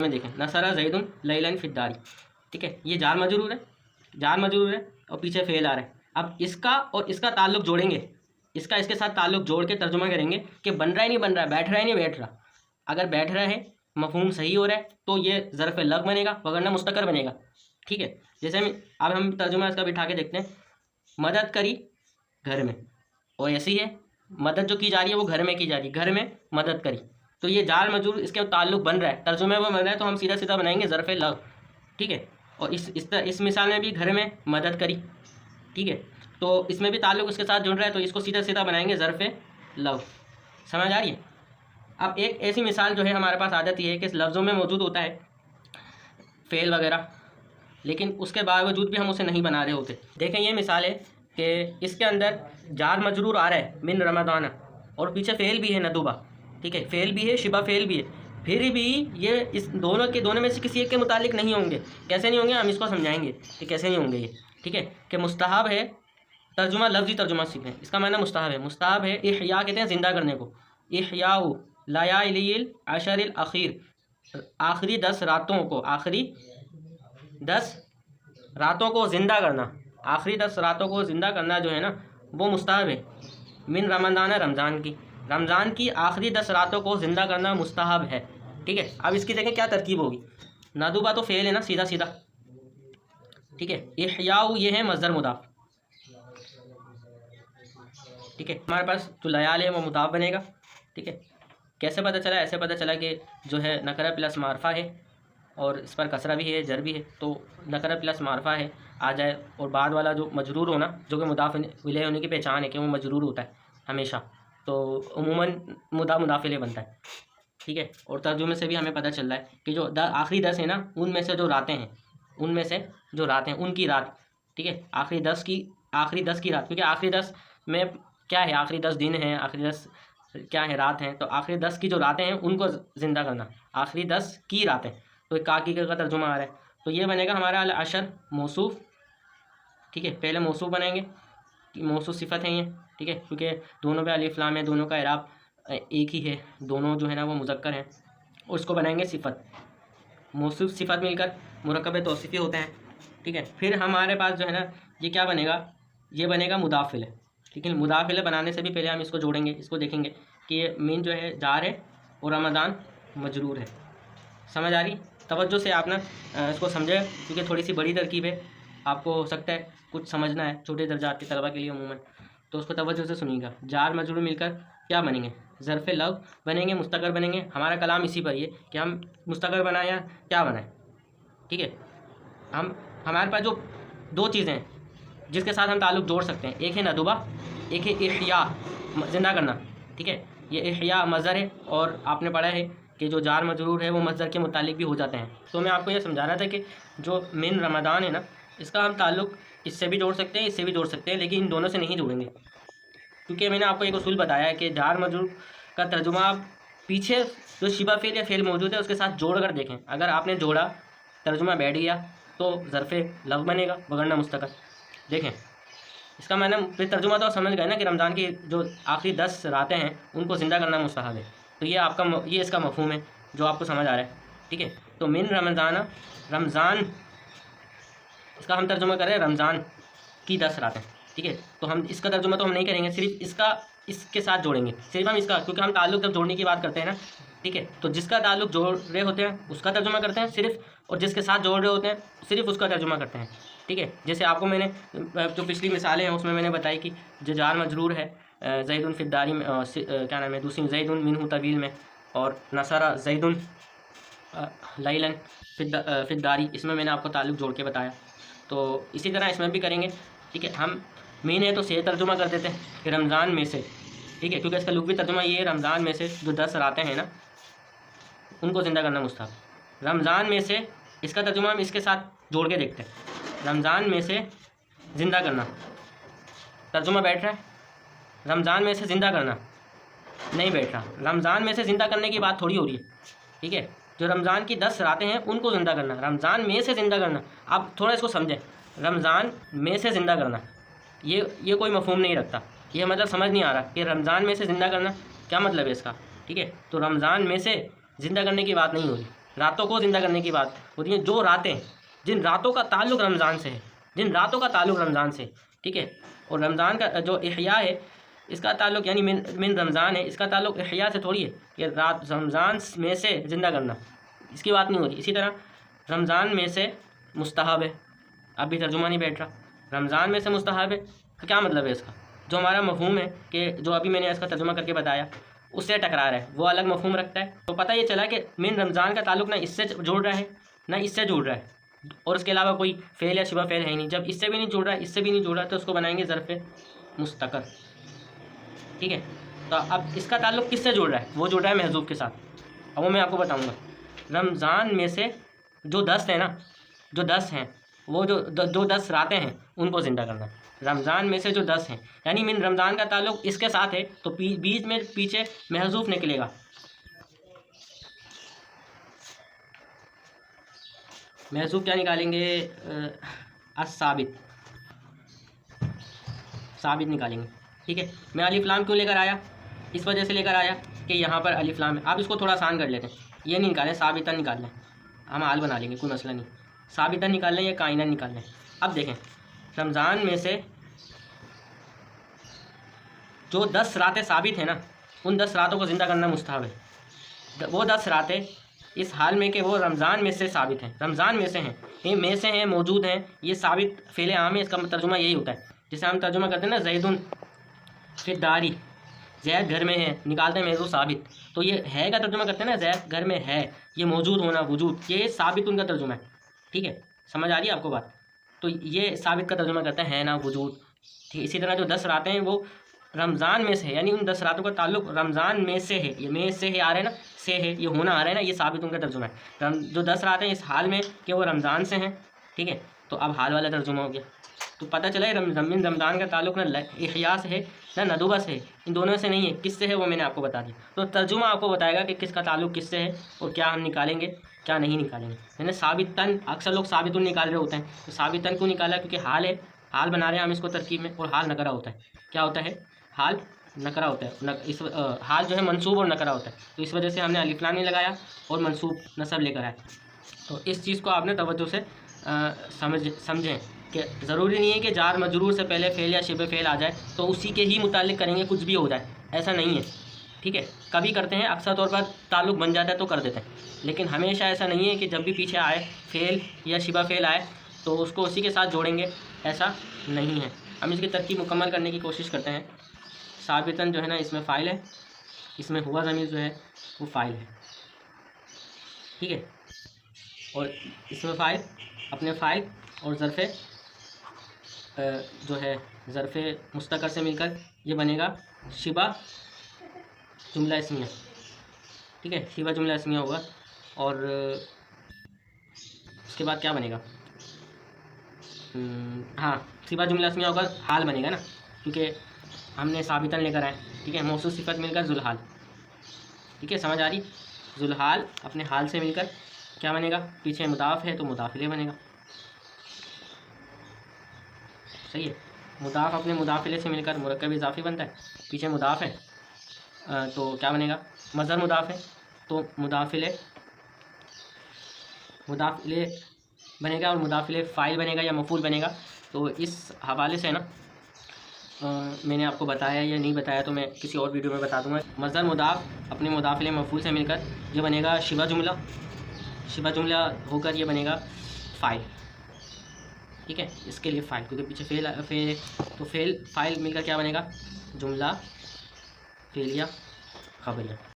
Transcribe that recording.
में देखें नसरा ज़ैदुन लैलन फिद्दारी, ठीक है, ये जार मजरूर है, जार मजरूर है और पीछे फेल आ रहा है। अब इसका और इसका ताल्लुक जोड़ेंगे, इसका इसके साथ ताल्लुक जोड़ के तर्जुमा करेंगे कि बन रहा है नहीं बन रहा है, बैठ रहा है नहीं बैठ रहा। अगर बैठ रहा है, मफहूम सही हो रहा है, तो ये ज़र्फ़ लग बनेगा, वगरना मुस्तकर बनेगा, ठीक है। जैसे अब हम तर्जुमा इसका बिठा के देखते हैं, मदद करी घर में, और ऐसी है मदद जो की जा रही है वो घर में की जा रही है, घर में मदद करी, तो ये जार मजरूर इसके ताल्लुक बन रहा है, तर्जुमे में बन रहा है, तो हम सीधा सीधा बनाएंगे ज़र्फ़ लग, ठीक है। और इस मिसाल में भी घर में मदद करी, ठीक है, तो इसमें भी ताल्लुक उसके साथ जुड़ रहा है, तो इसको सीधा सीधा बनाएंगे ज़र्फ़ लव। समझ आ रही है। अब एक ऐसी मिसाल जो है हमारे पास आ जाती है कि लफ्ज़ों में मौजूद होता है फ़ेल वगैरह, लेकिन उसके बावजूद भी हम उसे नहीं बना रहे होते। देखें ये मिसाल है कि इसके अंदर जार मजरूर आ रहा है मिन रमदाना, और पीछे फ़ेल भी है नदुबा, ठीक है, फ़ेल भी है, शिबा फ़ेल भी है, फिर भी ये इस दोनों में से किसी एक के मुतालिक नहीं होंगे। कैसे नहीं होंगे, हम इसको समझाएंगे कि कैसे नहीं होंगे ये, ठीक है। कि मुस्तहब है, तर्जुमा लफ्ज़ी तर्जुमा सीखें, इसका माना मुस्तहब है। मुस्तहब है इहया कहते हैं ज़िंदा करने को, इहयाउ लयालिल अशरिल अखीर, आखिरी 10 रातों को, आखिरी 10 रातों को ज़िंदा करना, आखिरी 10 रातों को ज़िंदा करना जो है ना वो मुस्तहब है। मिन रमज़ान, रमज़ान की आखिरी 10 रातों को ज़िंदा करना मुस्तहब है, ठीक है। अब इसकी देखें क्या तरकीब होगी, नादुबा तो फ़ेल है ना सीधा सीधा, ठीक है, इहयाउ ये है मज़दर मुदाफ़, ठीक है। हमारे पास जो लयाल है वो मुदाफ़ बनेगा, ठीक है। कैसे पता चला, ऐसे पता चला कि जो है नकरा प्लस मारफा है और इस पर कसरा भी है, जर भी है, तो नकरा प्लस मारफा है आ जाए, और बाद वाला जो मजरूर होना, जो कि मुदाफ़ इलैह होने की पहचान है कि वो मजरूर होता है हमेशा, तो उमूमन मुदाफ़ इलैह बनता है, ठीक है। और तर्जुमे से भी हमें पता चल रहा है कि जो आखिरी 10 है ना, उनमें से जो रातें हैं, उनमें से जो रातें हैं उनकी रात, ठीक है, आखिरी 10 की रात, क्योंकि आखिरी 10 में क्या है, आखिरी 10 दिन हैं, आखिरी 10 क्या है, रात हैं, तो आखिरी 10 की जो रातें हैं उनको ज़िंदा करना, आखिरी 10 की रातें, तो एक काकी का तर्जुमा आ रहा है, तो ये बनेगा हमारा अल अशर मौसूफ़, ठीक है। पहले मौसूफ़ बनाएंगे, मौसूफ़ सिफ़त है ये, ठीक है, क्योंकि दोनों पे अलिफ लाम है, दोनों का इराब एक ही है, दोनों जो है ना वो मुज़क्कर हैं, और इसको बनाएंगे सिफ़त, मौसूफ़ सिफ़त मिलकर मुरक्कब तौसीफ़ी होते हैं, ठीक है। फिर हमारे पास जो है ना ये क्या बनेगा, ये बनेगा मुदाफ़िल है, ठीक है। मुदाफ़िल बनाने से भी पहले हम इसको जोड़ेंगे, इसको देखेंगे कि ये मीन जो है जार है और रमज़ान मजरूर है। समझ आ रही, तवज्जो से आप ना इसको समझे, क्योंकि थोड़ी सी बड़ी तरकीब है, आपको हो सकता है कुछ समझना है छोटे दर्जात के तलबा के लिए अमूमन, तो उसको तवज्जो से सुनिएगा। जार मजरूर मिलकर क्या बनेंगे, ज़र्फ़ लव बनेंगे, मुस्तकर बनेंगे। हमारा कलाम इसी पर ही है कि हम मुस्तकर बनाएं या क्या बनाएं, ठीक है। हमारे पास जो 2 चीज़ें हैं जिसके साथ हम ताल्लुक़ जोड़ सकते हैं, एक है नदुबा, एक है इहया ज़िंदा करना, ठीक है। ये इहया मज़दर है, और आपने पढ़ा है कि जो जार मजरूर है वो मज़दर के मुतालिक भी हो जाते हैं। तो मैं आपको ये समझा रहा था कि जो मिन रमज़ान है ना, इसका हम ताल्लुक़ इससे भी जोड़ सकते हैं, इससे भी जोड़ सकते हैं, लेकिन इन दोनों से नहीं जोड़ेंगे, क्योंकि मैंने आपको एक उसूल बताया है कि जार मजरूर का तर्जुमा आप पीछे जो शिबा फ़ेल या फ़ेल मौजूद है उसके साथ जोड़ कर देखें, अगर आपने जोड़ा, तर्जुमा बैठ गया, तो ज़र्फ़ लव बनेगा, वगरना मुस्तकर। देखें इसका माना, फिर तर्जुमा तो समझ गए ना कि रमज़ान की जो आखिरी 10 रातें हैं उनको ज़िंदा करना मुस्तहब है, तो ये आपका ये इसका मफ़हूम है जो आपको समझ आ रहा है, ठीक है। तो मिन रमज़ान, रमज़ान इसका हम तर्जुमा करें रमज़ान की 10 रातें, ठीक है। तो हम इसका तर्जुमा तो हम नहीं करेंगे, सिर्फ इसके साथ जोड़ेंगे, सिर्फ हम इसका, क्योंकि हम ताल्लुक़ जब जोड़ने की बात करते हैं ना, ठीक है, तो जिसका ताल्लुक़ जोड़ रहे होते हैं उसका तर्जुमा करते हैं सिर्फ, और जिसके साथ जोड़ रहे होते हैं सिर्फ उसका तर्जुमा करते हैं, ठीक है। जैसे आपको मैंने जो पिछली मिसालें हैं उसमें मैंने बताई कि जो जार मजरूर है ज़ैदुन फिद्दारी में, क्या नाम है दूसरी, ज़ैदुन मिनहु तवील में, और नसरा ज़ैदुन लैलन फिद्दारी, इसमें मैंने आपको ताल्लुक़ जोड़ के बताया। तो इसी तरह इसमें भी करेंगे, ठीक है। हम मीन है तो से तर्जुमा कर देते हैं कि रमज़ान में से, ठीक है, क्योंकि इसका लुग़वी तर्जुमा ये है, रमज़ान में से जो 10 रातें हैं ना उनको ज़िंदा करना मुस्तहब। रमज़ान में से, इसका तर्जुमा हम इसके साथ जोड़ के देखते हैं, रमज़ान में से ज़िंदा करना, तर्जुमा बैठ रहा है, रमज़ान में से ज़िंदा करना नहीं बैठ रहा, रमज़ान में से ज़िंदा करने की बात थोड़ी हो रही है, ठीक है। जो रमज़ान की 10 रातें हैं उनको ज़िंदा करना, रमज़ान में से ज़िंदा करना, आप थोड़ा इसको समझें, रमज़ान में से ज़िंदा करना ये कोई मफ़हूम नहीं रखता, ये मतलब समझ नहीं आ रहा कि रमज़ान में से ज़िंदा करना क्या मतलब है इसका, ठीक है। तो रमज़ान में से ज़िंदा करने की बात नहीं हो रही, रातों को ज़िंदा करने की बात होती है। जो रातें, जिन रातों का ताल्लुक़ रमज़ान से है, जिन रातों का ताल्लुक़ रमज़ान से, ठीक है। और रमज़ान का जो इहया है, इसका ताल्लुक़ यानी मिन रमज़ान है, इसका ताल्लुक़ इहया से थोड़ी है कि रात रमज़ान में से ज़िंदा करना, इसकी बात नहीं हो रही। इसी तरह रमज़ान में से मुस्तहब है, अभी तर्जुमा नहीं बैठ रहा। रमज़ान में से मुस्तहब है तो क्या मतलब है इसका? जो हमारा मफ़हूम है कि जो अभी मैंने इसका तर्जुमा करके बताया उससे टकरा रहा है, वो अलग मफ़हूम रखता है। तो पता ये चला कि मिन रमज़ान का ताल्लुक़ ना इससे जुड़ रहा है ना इससे जुड़ रहा है, और उसके अलावा कोई फ़ेल या शिबा फ़ेल है ही नहीं। जब इससे भी नहीं जुड़ रहा है, इससे भी नहीं जुड़ रहा है, तो उसको बनाएंगे ज़र्फ़ मुस्तकर, ठीक है। तो अब इसका ताल्लुक़ किससे जुड़ रहा है? वो जुड़ रहा है महज़ूफ़ के साथ, अब वो मैं आपको बताऊँगा। रमज़ान में से जो 10 है ना, जो 10 हैं, वो जो 10 रातें हैं उनको ज़िंदा करना। रमज़ान में से जो 10 हैं, यानी मिन रमज़ान का ताल्लुक़ इसके साथ है, तो बीच में पीछे महज़ूफ़ निकलेगा। महज़ूफ़ क्या निकालेंगे? साबित निकालेंगे, ठीक है। मैं अलिफ लाम क्यों लेकर आया? इस वजह से लेकर आया कि यहाँ पर अलिफ लाम है। आप इसको थोड़ा आसान कर लेते हैं, ये नहीं निकालें, साबितन निकाल लें, हम हाल बना लेंगे, कोई मसला नहीं। साबितन निकाल लें या काइनन निकाल लें। अब देखें, रमज़ान में से जो 10 रातें साबित हैं ना, उन 10 रातों को ज़िंदा करना मुस्तहब है। वो 10 रातें इस हाल में कि वो रमज़ान में से साबित हैं, रमज़ान में से हैं, ये में से हैं, मौजूद हैं, ये साबित फ़ेल आम है। इसका तर्जुमा यही होता है, जिसे हम तर्जुमा करते हैं ना, ज़ैदुन फ़िद्दारी, ज़ैद घर में है, निकालते हैं महज़ूफ़ साबित। तो ये है का तर्जुमा करते हैं ना, ज़ैद घर में है, ये मौजूद होना, वजूद, ये साबित उनका तर्जुमा है, ठीक है। समझ आ रही है आपको बात? तो ये साबित का तर्जुमा करते हैं ना, वजूद, ठीक है। इसी तरह जो 10 रातें हैं वो रमज़ान में से है, यानी उन 10 रातों का ताल्लुक़ रमज़ान में से है। ये में से है आ रहा है ना, से है, ये होना आ रहा है ना, ये साबित उनका तर्जुमा है। जो 10 रातें इस हाल में कि वो रमज़ान से हैं, ठीक है। तो अब हाल वाला तर्जुमा हो गया, तो पता चला रमज़ान का ताल्लुक़ ना इहया से है ना नदुबा से है, इन दोनों से नहीं है। किससे है वो मैंने आपको बता दिया। तो तर्जुमा आपको बताएगा कि किसका ताल्लुक़ किससे है और क्या हम निकालेंगे, क्या नहीं निकालेंगे। मैंने साबितन, अक्सर लोग साबितुन निकाल रहे होते हैं, तो साबितन क्यों निकाला? क्योंकि हाल है, हाल बना रहे हैं हम इसको तरकीब में, और हाल नकरा होता है। क्या होता है? हाल नकरा होता है। हाल जो है मंसूब और नकरा होता है, तो इस वजह से हमने अलिफ लाम नहीं लगाया और मंसूब नसब लेकर आए। तो इस चीज़ को आपने तवज्जो से समझें कि ज़रूरी नहीं है कि जार मजरूर से पहले फ़ेल या शिबे फ़ेल आ जाए तो उसी के ही मुतालिक करेंगे, कुछ भी हो जाए, ऐसा नहीं है, ठीक है। कभी करते हैं, अक्सर तौर पर ताल्लुक़ बन जाता है तो कर देते हैं, लेकिन हमेशा ऐसा नहीं है कि जब भी पीछे आए फ़ेल या शिबा फ़ेल आए तो उसको उसी के साथ जोड़ेंगे, ऐसा नहीं है। हम इसकी तरकीब मुकम्मल करने की कोशिश करते हैं। साबितन जो है ना, इसमें फ़ाइल है, इसमें हुआ ज़मीर जो है वो फ़ाइल है, ठीक है। और इसमें फ़ाइल, अपने फ़ाइल और ज़र्फ़े जो है ज़र्फ़े मुस्तकर से मिलकर ये बनेगा शिबा जुमला इस्मिया, ठीक है। शिबा जुमला इस्मिया होगा, और उसके बाद क्या बनेगा? हाँ, शिबा जुमला इस्मिया होगा, हाल बनेगा ना, क्योंकि हमने साबितन लेकर आए, ठीक है। मौसूफ़ सिफ़त मिलकर ज़ुलहाल, ठीक है, समझ आ रही? ज़ुलहाल अपने हाल से मिलकर क्या बनेगा? पीछे मुदाफ़ है तो मुदाफ़ इलैह बनेगा, सही है। मुदाफ़ अपने मुदाफ़ इलैह से मिलकर मुरक्कब इज़ाफ़ी बनता है, पीछे मुदाफ़ है तो क्या बनेगा? मज़दर मुदाफ़ है तो मुदाफ़ इलैह बनेगा, और मुदाफ़ इलैह फ़ाइल बनेगा या मफ़ूल बनेगा। तो इस हवाले से ना मैंने आपको बताया या नहीं बताया तो मैं किसी और वीडियो में बता दूंगा। मज़दर मुदाफ़ अपने मुदाफ़ इलैह मफ़ूल से मिलकर ये बनेगा शिबा जुमला होकर ये बनेगा फ़ाइल, ठीक है। इसके लिए फ़ाइल, क्योंकि पीछे फ़ेल तो फ़ाइल मिलकर क्या बनेगा? जुमला फ़ेलिया खबरिया।